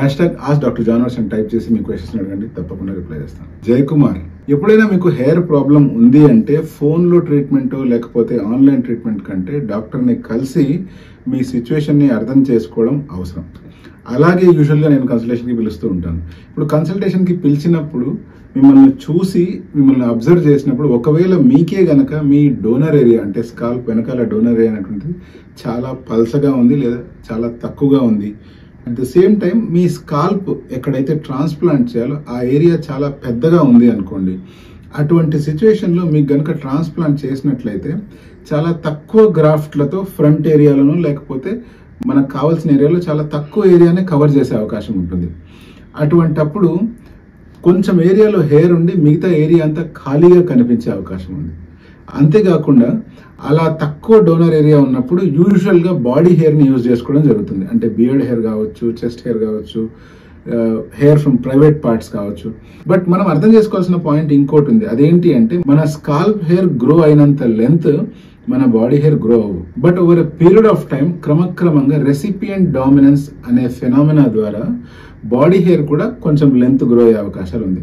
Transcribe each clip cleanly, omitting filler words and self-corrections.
#AskDrJohnWatson type చేసి మీ questions అడగండి, తప్పకుండా రిప్లై చేస్తాను. జయకుమార్, ఎప్పుడైనా మీకు హెయిర్ ప్రాబ్లం ఉంది అంటే ఫోన్లో ట్రీట్మెంట్ లేకపోతే ఆన్లైన్ ట్రీట్మెంట్ కంటే డాక్టర్ని కలిసి మీ సిచ్యువేషన్ని అర్థం చేసుకోవడం అవసరం. అలాగే యూజువల్గా నేను కన్సల్టేషన్కి పిలుస్తూ ఉంటాను. ఇప్పుడు కన్సల్టేషన్కి పిలిచినప్పుడు మిమ్మల్ని చూసి మిమ్మల్ని అబ్జర్వ్ చేసినప్పుడు ఒకవేళ మీకే గనక మీ డోనర్ ఏరియా అంటే స్కాల్ప్ వెనకాల డోనర్ ఏరియా అనేటువంటిది చాలా పల్సగా ఉంది లేదా చాలా తక్కువగా ఉంది, at the same time me scalp ఎక్కడైతే ట్రాన్స్ప్లాంట్ చేయాలో ఆ ఏరియా చాలా పెద్దగా ఉంది అనుకోండి, అటువంటి సిచ్యువేషన్లో మీకు గనక ట్రాన్స్ప్లాంట్ చేసినట్లయితే చాలా తక్కువ గ్రాఫ్ట్లతో ఫ్రంట్ ఏరియాలను లేకపోతే మనకు కావాల్సిన ఏరియాలో చాలా తక్కువ ఏరియానే కవర్ చేసే అవకాశం ఉంటుంది. అటువంటప్పుడు కొంచెం ఏరియాలో హెయిర్ ఉండి మిగతా ఏరియా అంతా ఖాళీగా కనిపించే అవకాశం ఉంది. అంతేకాకుండా అలా తక్కువ డోనర్ ఏరియా ఉన్నప్పుడు యూజువల్గా బాడీ హెయిర్ని యూజ్ చేసుకోవడం జరుగుతుంది. అంటే బియర్డ్ హెయిర్ కావచ్చు, చెస్ట్ హెయిర్ కావచ్చు, హెయిర్ ఫ్రమ్ ప్రైవేట్ పార్ట్స్ కావచ్చు. బట్ మనం అర్థం చేసుకోవాల్సిన పాయింట్ ఇంకోటి ఉంది. అదేంటి అంటే మన స్కాల్ప్ హెయిర్ గ్రో అయినంత లెంత్ మన బాడీ హెయిర్ గ్రో అవ్వు. But over a period of time క్రమక్రమంగా రెసిపియంట్ డామినెన్స్ అనే ఫెనామినా ద్వారా బాడీ హెయిర్ కూడా కొంచెం లెంత్ గ్రో అయ్యే అవకాశాలు ఉంది.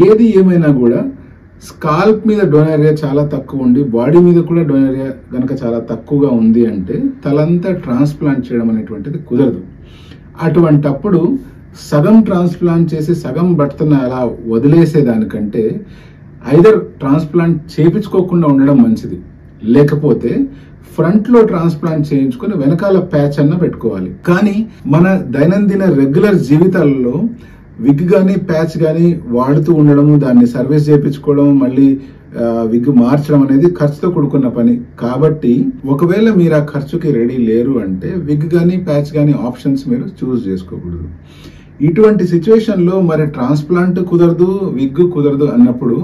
ఏది ఏమైనా కూడా స్కాల్ప్ మీద డోనర్ ఏరియా చాలా తక్కువ ఉండి బాడీ మీద కూడా డోనర్ ఏరియా కనుక చాలా తక్కువగా ఉంది అంటే తలంతా ట్రాన్స్ప్లాంట్ చేయడం అనేటువంటిది కుదరదు. అటువంటప్పుడు సగం ట్రాన్స్ప్లాంట్ చేసి సగం బట్టన అలా వదిలేసేదానికంటే ఐదర్ ట్రాన్స్ప్లాంట్ చేయించుకోకుండా ఉండడం మంచిది, లేకపోతే ఫ్రంట్ లో ట్రాన్స్ప్లాంట్ చేయించుకొని వెనకాల ప్యాచ్ అన్న పెట్టుకోవాలి. కానీ మన దైనందిన రెగ్యులర్ జీవితాల్లో విగ్ కానీ ప్యాచ్ కానీ వాడుతూ ఉండడము, దాన్ని సర్వీస్ చేయించుకోవడం, మళ్ళీ విగ్ మార్చడం అనేది ఖర్చుతో కూడుకున్న పని. కాబట్టి ఒకవేళ మీరు ఆ ఖర్చుకి రెడీ లేరు అంటే విగ్ కానీ ప్యాచ్ కానీ ఆప్షన్స్ మీరు చూస్ చేసుకోకూడదు. ఇటువంటి సిచ్యువేషన్లో మరి ట్రాన్స్ప్లాంట్ కుదరదు, విగ్ కుదరదు అన్నప్పుడు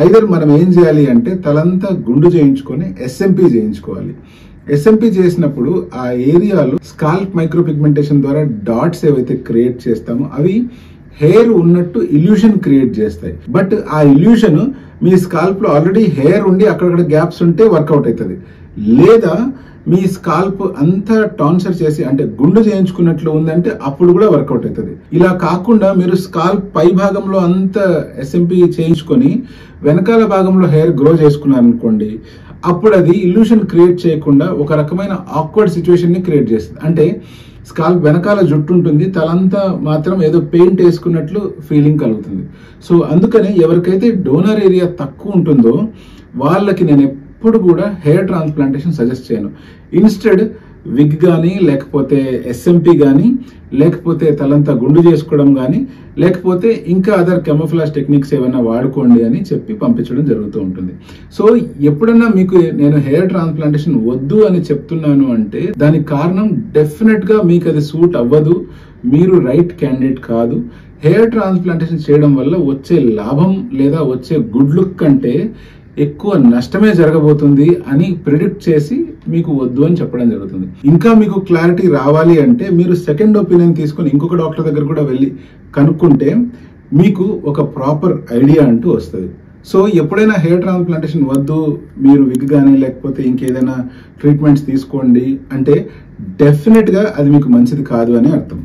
ఐదర్ మనం ఏం చేయాలి అంటే తలంతా గుండు చేయించుకొని ఎస్ఎంపీ చేయించుకోవాలి. ఎస్ఎంపీ చేసినప్పుడు ఆ ఏరియాలో స్కాల్ప్ మైక్రో పిగ్మెంటేషన్ ద్వారా డాట్స్ ఏవైతే క్రియేట్ చేస్తామో అవి హెయిర్ ఉన్నట్టు ఇల్యూషన్ క్రియేట్ చేస్తాయి. బట్ ఆ ఇల్యూషన్ మీ స్కాల్ప్ లో ఆల్రెడీ హెయిర్ ఉండి అక్కడక్కడ గ్యాప్స్ ఉంటే వర్కౌట్ అవుతుంది. లేదా మీ స్కాల్ప్ అంతా టాన్సర్ చేసి అంటే గుండు చేయించుకున్నట్లు ఉందంటే అప్పుడు కూడా వర్కౌట్ అవుతుంది. ఇలా కాకుండా మీరు స్కాల్ప్ పై భాగంలో అంతా ఎస్ఎంపీ చేయించుకొని వెనకాల భాగంలో హెయిర్ గ్రో చేసుకున్నారనుకోండి, అప్పుడు అది ఇల్యూషన్ క్రియేట్ చేయకుండా ఒక రకమైన ఆక్వర్డ్ సిచ్యువేషన్ ని క్రియేట్ చేస్తుంది. అంటే స్కాల్ప్ వెనకాల జుట్టు ఉంటుంది, తలంతా మాత్రం ఏదో పెయింట్ వేసుకున్నట్లు ఫీలింగ్ కలుగుతుంది. సో అందుకని ఎవరికైతే డోనర్ ఏరియా తక్కువ ఉంటుందో వాళ్ళకి నేను ఎప్పుడు కూడా హెయిర్ ట్రాన్స్ప్లాంటేషన్ సజెస్ట్ చేయను. ఇన్స్టెడ్ విగ్ కానీ లేకపోతే ఎస్ఎంపీ కానీ లేకపోతే తలంతా గుండు చేసుకోవడం కానీ లేకపోతే ఇంకా అదర్ కెమోఫ్లాజ్ టెక్నిక్స్ ఏమైనా వాడుకోండి అని చెప్పి పంపించడం జరుగుతూ ఉంటుంది. సో ఎప్పుడన్నా మీకు నేను హెయిర్ ట్రాన్స్ప్లాంటేషన్ వద్దు అని చెప్తున్నాను అంటే దానికి కారణం డెఫినెట్ గా మీకు అది సూట్ అవ్వదు, మీరు రైట్ క్యాండిడేట్ కాదు. హెయిర్ ట్రాన్స్ప్లాంటేషన్ చేయడం వల్ల వచ్చే లాభం లేదా వచ్చే గుడ్ లుక్ కంటే ఎక్కువ నష్టమే జరగబోతుంది అని ప్రిడిక్ట్ చేసి మీకు వద్దు అని చెప్పడం జరుగుతుంది. ఇంకా మీకు క్లారిటీ రావాలి అంటే మీరు సెకండ్ ఒపీనియన్ తీసుకొని ఇంకొక డాక్టర్ దగ్గర కూడా వెళ్ళి కనుక్కుంటే మీకు ఒక ప్రాపర్ ఐడియా అంటూ వస్తుంది. సో ఎప్పుడైనా హెయిర్ ట్రాన్స్ప్లాంటేషన్ వద్దు, మీరు విగ్ కానీ లేకపోతే ఇంకేదైనా ట్రీట్మెంట్స్ తీసుకోండి అంటే డెఫినెట్గా అది మీకు మంచిది కాదు అని అర్థం.